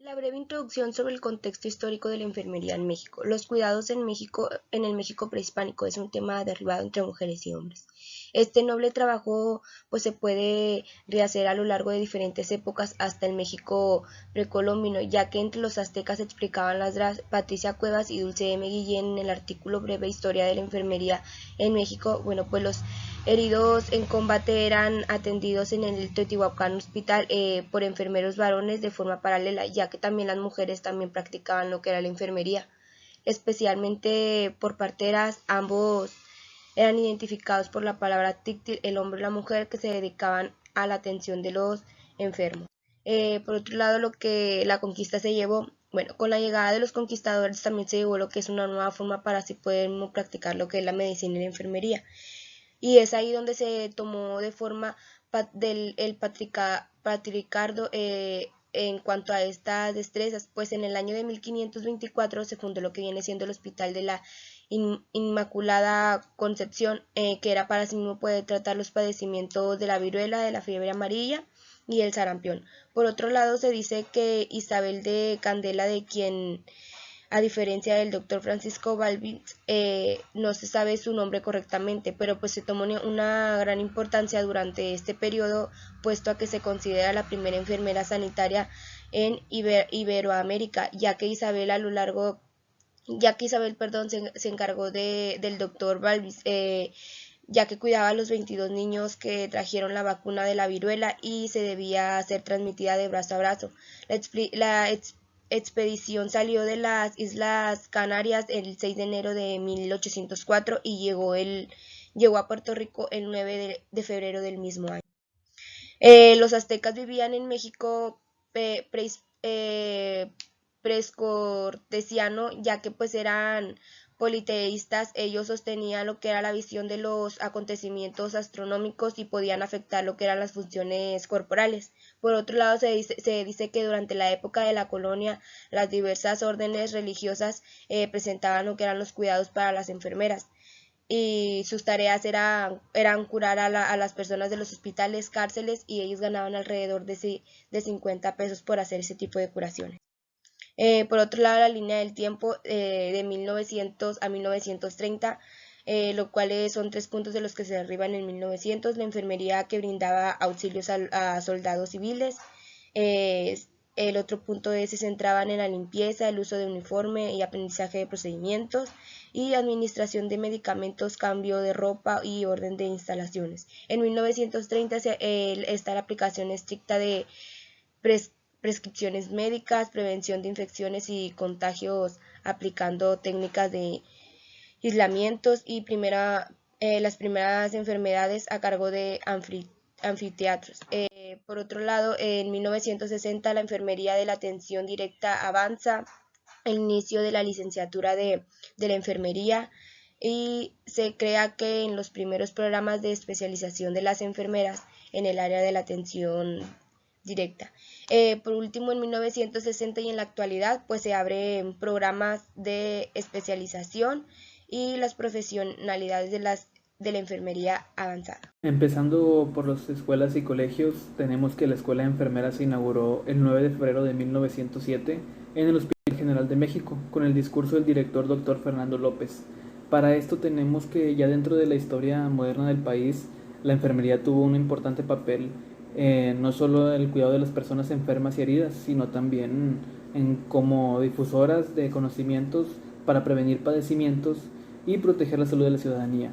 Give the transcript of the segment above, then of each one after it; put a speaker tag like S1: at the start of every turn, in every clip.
S1: La breve introducción sobre el contexto histórico de la enfermería en México. Los cuidados en México, en el México prehispánico, es un tema derribado entre mujeres y hombres. Este noble trabajo pues se puede rehacer a lo largo de diferentes épocas hasta el México precolombino, ya que entre los aztecas explicaban las Patricia Cuevas y Dulce M. Guillén en el artículo Breve Historia de la Enfermería en México. Pues los heridos en combate eran atendidos en el Teotihuacán Hospital por enfermeros varones de forma paralela, ya que también las mujeres también practicaban lo que era la enfermería, especialmente por parteras. Ambos eran identificados por la palabra tíctil, el hombre y la mujer, que se dedicaban a la atención de los enfermos. Por otro lado, lo que la conquista se llevó, con la llegada de los conquistadores también se llevó lo que es una nueva forma para así poder practicar lo que es la medicina y la enfermería. Y es ahí donde se tomó de forma el patriarcado en cuanto a estas destrezas, pues en el año de 1524 se fundó lo que viene siendo el Hospital de la Inmaculada Concepción, que era para sí mismo poder tratar los padecimientos de la viruela, de la fiebre amarilla y el sarampión. Por otro lado, se dice que Isabel de Candela, de quien a diferencia del doctor Francisco Balbi, no se sabe su nombre correctamente, pero pues se tomó una gran importancia durante este periodo, puesto a que se considera la primera enfermera sanitaria en Iberoamérica, ya que Isabel se encargó del doctor Balbis, ya que cuidaba a los 22 niños que trajeron la vacuna de la viruela y se debía ser transmitida de brazo a brazo. La expedición salió de las Islas Canarias el 6 de enero de 1804 y llegó a Puerto Rico el 9 de febrero del mismo año. Los aztecas vivían en México prescortesiano, ya que pues eran politeístas. Ellos sostenían lo que era la visión de los acontecimientos astronómicos y podían afectar lo que eran las funciones corporales. Por otro lado, se dice que durante la época de la colonia, las diversas órdenes religiosas presentaban lo que eran los cuidados para las enfermeras, y sus tareas eran curar a las personas de los hospitales, cárceles, y ellos ganaban alrededor de 50 pesos por hacer ese tipo de curaciones. Por otro lado, la línea del tiempo de 1900 a 1930, lo cual son 3 puntos de los que se derriban en 1900, la enfermería que brindaba auxilios a soldados civiles. El otro punto se centraban en la limpieza, el uso de uniforme y aprendizaje de procedimientos, y administración de medicamentos, cambio de ropa y orden de instalaciones. En 1930 está la aplicación estricta de prescripciones médicas, prevención de infecciones y contagios, aplicando técnicas de aislamientos y las primeras enfermedades a cargo de anfiteatros. Por otro lado, en 1960 la enfermería de la atención directa avanza, el inicio de la licenciatura de la enfermería, y se crea que en los primeros programas de especialización de las enfermeras en el área de la atención directa. Por último, en 1960 y en la actualidad, pues se abren programas de especialización y las profesionalidades de la enfermería avanzada.
S2: Empezando por las escuelas y colegios, tenemos que la Escuela de Enfermeras se inauguró el 9 de febrero de 1907 en el Hospital General de México, con el discurso del director Dr. Fernando López. Para esto tenemos que ya dentro de la historia moderna del país, la enfermería tuvo un importante papel, no solo en el cuidado de las personas enfermas y heridas, sino también como difusoras de conocimientos para prevenir padecimientos y proteger la salud de la ciudadanía.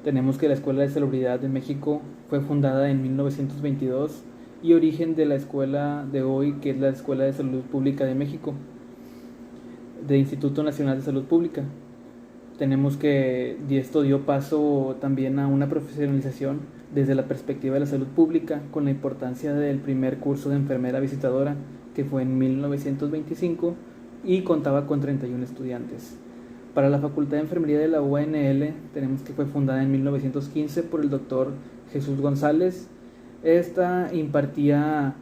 S2: Tenemos que la Escuela de Salubridad de México fue fundada en 1922 y origen de la escuela de hoy, que es la Escuela de Salud Pública de México, de Instituto Nacional de Salud Pública. Tenemos que esto dio paso también a una profesionalización desde la perspectiva de la salud pública, con la importancia del primer curso de enfermera visitadora, que fue en 1925 y contaba con 31 estudiantes. Para la Facultad de Enfermería de la UNL tenemos que fue fundada en 1915 por el doctor Jesús González. Esta impartía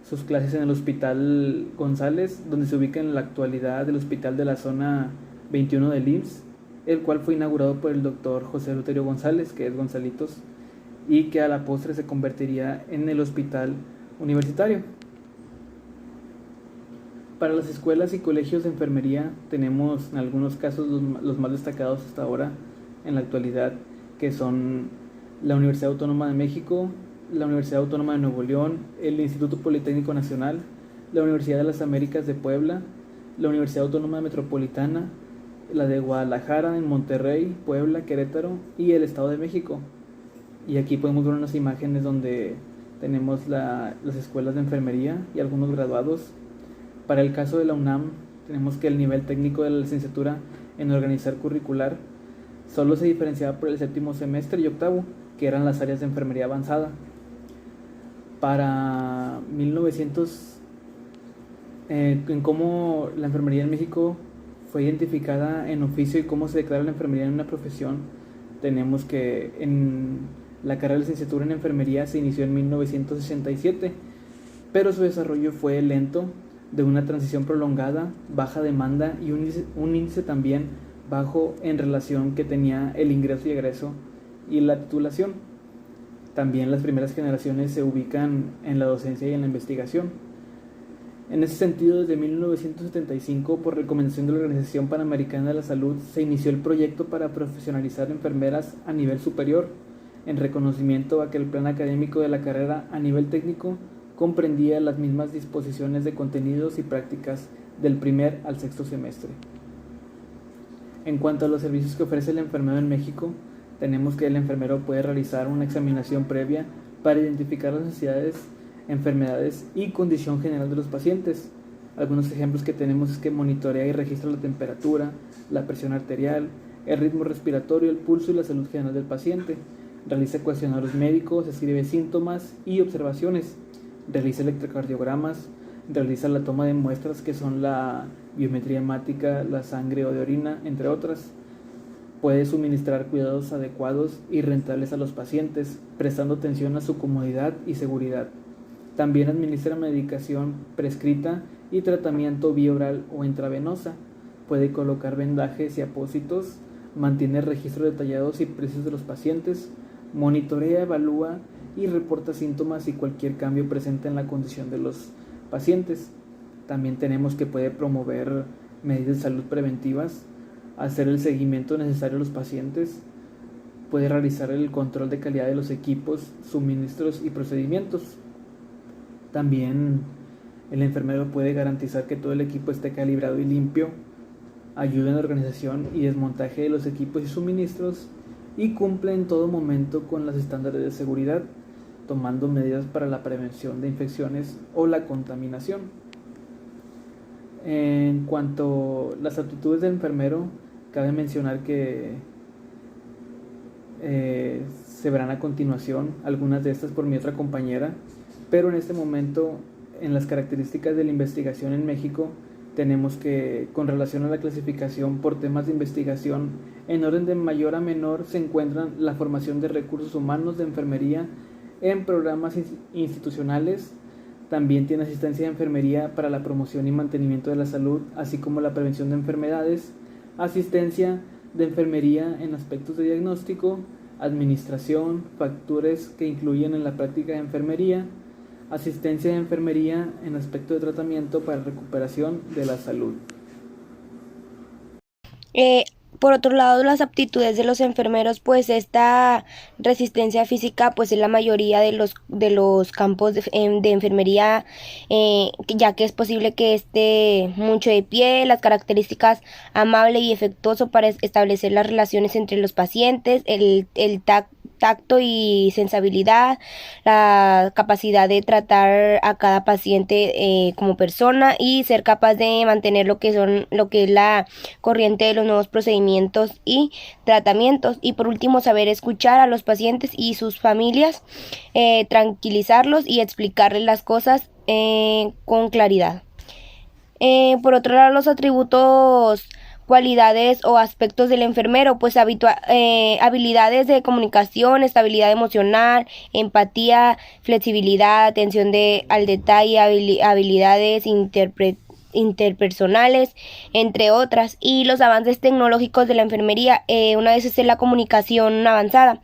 S2: sus clases en el Hospital González, donde se ubica en la actualidad el hospital de la zona 21 del IMSS, el cual fue inaugurado por el doctor José Luterio González, que es Gonzalitos, y que a la postre se convertiría en el hospital universitario. Para las escuelas y colegios de enfermería tenemos en algunos casos los más destacados hasta ahora en la actualidad, que son la Universidad Autónoma de México, la Universidad Autónoma de Nuevo León, el Instituto Politécnico Nacional, la Universidad de las Américas de Puebla, la Universidad Autónoma Metropolitana, la de Guadalajara, en Monterrey, Puebla, Querétaro y el Estado de México. Y aquí podemos ver unas imágenes donde tenemos las escuelas de enfermería y algunos graduados. Para el caso de la UNAM, tenemos que el nivel técnico de la licenciatura en organizar curricular solo se diferenciaba por el séptimo semestre y octavo, que eran las áreas de enfermería avanzada. Para 1900, en cómo la enfermería en México fue identificada en oficio y cómo se declara la enfermería en una profesión, tenemos que en la carrera de licenciatura en enfermería se inició en 1967, pero su desarrollo fue lento, de una transición prolongada, baja demanda y un índice también bajo en relación que tenía el ingreso y egreso y la titulación. También las primeras generaciones se ubican en la docencia y en la investigación. En ese sentido, desde 1975, por recomendación de la Organización Panamericana de la Salud, se inició el proyecto para profesionalizar enfermeras a nivel superior, en reconocimiento a que el plan académico de la carrera a nivel técnico comprendía las mismas disposiciones de contenidos y prácticas del primer al sexto semestre. En cuanto a los servicios que ofrece el enfermero en México, tenemos que el enfermero puede realizar una examinación previa para identificar las necesidades, enfermedades y condición general de los pacientes. Algunos ejemplos que tenemos es que monitorea y registra la temperatura, la presión arterial, el ritmo respiratorio, el pulso y la salud general del paciente. Realiza cuestionarios médicos, escribe síntomas y observaciones. Realiza electrocardiogramas, realiza la toma de muestras que son la biometría hemática, la sangre o de orina, entre otras. Puede suministrar cuidados adecuados y rentables a los pacientes, prestando atención a su comodidad y seguridad. También administra medicación prescrita y tratamiento vía oral o intravenosa. Puede colocar vendajes y apósitos, mantiene registros detallados y precisos de los pacientes, monitorea, evalúa y reporta síntomas y cualquier cambio presente en la condición de los pacientes. También tenemos que puede promover medidas de salud preventivas, hacer el seguimiento necesario a los pacientes, puede realizar el control de calidad de los equipos, suministros y procedimientos. También el enfermero puede garantizar que todo el equipo esté calibrado y limpio, ayuda en la organización y desmontaje de los equipos y suministros y cumple en todo momento con los estándares de seguridad, tomando medidas para la prevención de infecciones o la contaminación. En cuanto a las aptitudes del enfermero, cabe mencionar que se verán a continuación algunas de estas por mi otra compañera, pero en este momento, en las características de la investigación en México, tenemos que, con relación a la clasificación por temas de investigación, en orden de mayor a menor se encuentran la formación de recursos humanos de enfermería en programas institucionales. También tiene asistencia de enfermería para la promoción y mantenimiento de la salud, así como la prevención de enfermedades, asistencia de enfermería en aspectos de diagnóstico, administración, factores que incluyen en la práctica de enfermería, asistencia de enfermería en aspecto de tratamiento para recuperación de la salud.
S1: Por otro lado, las aptitudes de los enfermeros, pues esta resistencia física, pues es la mayoría de los campos de enfermería, ya que es posible que esté mucho de pie, las características amable y efectuoso para establecer las relaciones entre los pacientes, el tacto y sensibilidad, la capacidad de tratar a cada paciente como persona y ser capaz de mantener lo que es la corriente de los nuevos procedimientos y tratamientos, y por último saber escuchar a los pacientes y sus familias, tranquilizarlos y explicarles las cosas con claridad. Por otro lado, los atributos, cualidades o aspectos del enfermero, pues habilidades de comunicación, estabilidad emocional, empatía, flexibilidad, atención al detalle, habilidades interpersonales, entre otras. Y los avances tecnológicos de la enfermería, una vez es la comunicación avanzada,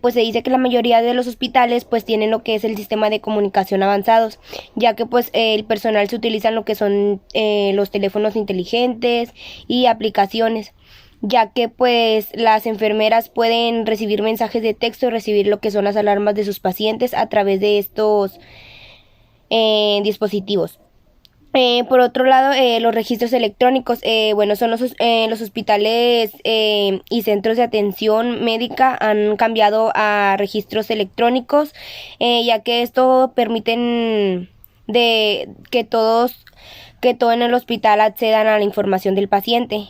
S1: pues se dice que la mayoría de los hospitales pues tienen lo que es el sistema de comunicación avanzados, ya que pues el personal se utiliza en lo que son los teléfonos inteligentes y aplicaciones, ya que pues las enfermeras pueden recibir mensajes de texto, recibir lo que son las alarmas de sus pacientes a través de estos dispositivos. Por otro lado, los registros electrónicos, son los hospitales y centros de atención médica han cambiado a registros electrónicos, ya que esto permiten de que todos en el hospital accedan a la información del paciente.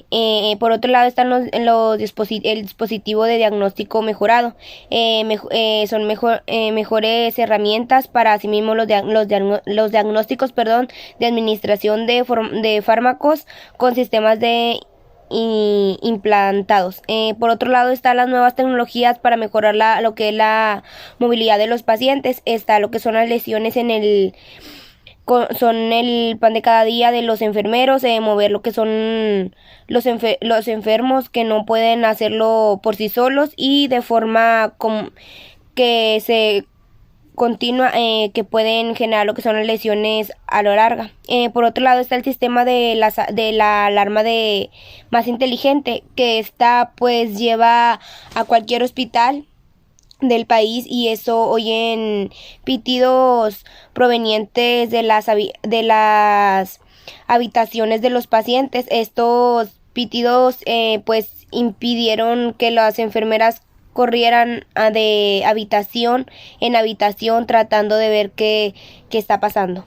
S1: Por otro lado están el dispositivo de diagnóstico mejorado. Son mejores herramientas para asimismo los diagnósticos de administración de fármacos con sistemas de implantados. Por otro lado están las nuevas tecnologías para mejorar lo que es la movilidad de los pacientes. Está lo que son las lesiones son el pan de cada día de los enfermeros, mover lo que son los enfermos que no pueden hacerlo por sí solos y de forma que se continua, que pueden generar lo que son las lesiones a lo larga. Por otro lado está el sistema de la alarma más inteligente, que esta pues lleva a cualquier hospital del país, y eso oyen pitidos provenientes de las habitaciones de los pacientes. Estos pitidos pues impidieron que las enfermeras corrieran de habitación en habitación tratando de ver qué está pasando.